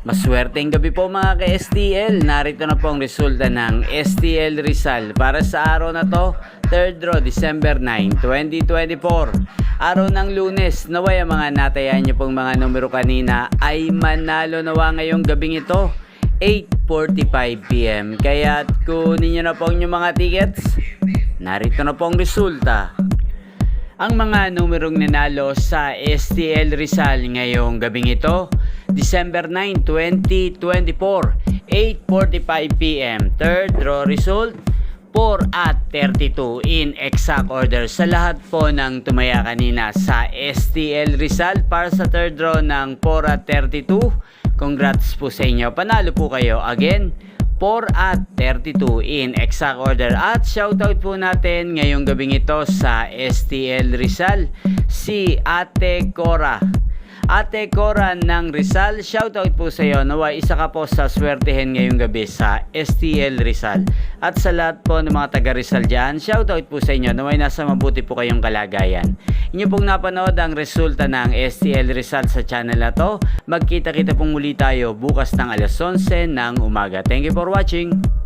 Maswerteng gabi po mga ka-STL. Narito na po ang resulta ng STL Rizal para sa araw na to, 3rd draw, December 9, 2024. Araw ng Lunes, naway ang mga natayan niyo pong mga numero kanina ay manalo nawa ngayong gabing ito, 8:45 PM. Kaya kunin niyo na po ang inyong mga tickets. Narito na po ang resulta. Ang mga numerong nanalo sa STL Rizal ngayong gabing ito, December 9, 2024, 8:45 PM. Third draw result, 4 at 32 in exact order sa lahat po ng tumaya kanina sa STL Rizal para sa third draw ng 4 at 32. Congrats po sa inyo. Panalo po kayo. Again, 4 at 32 in exact order. At shoutout po natin ngayong gabing ito sa STL Rizal, si Ate Cora. Ate Cora ng Rizal, shoutout po sa iyo. Naway isa ka po sa swertehin ngayong gabi sa STL Rizal. At sa lahat po ng mga taga Rizal dyan, shoutout po sa inyo. Naway nasa mabuti po kayong kalagayan. Inyo pong napanood ang resulta ng STL Rizal sa channel na to. Magkita-kita pong muli tayo bukas ng alas 11 ng umaga. Thank you for watching.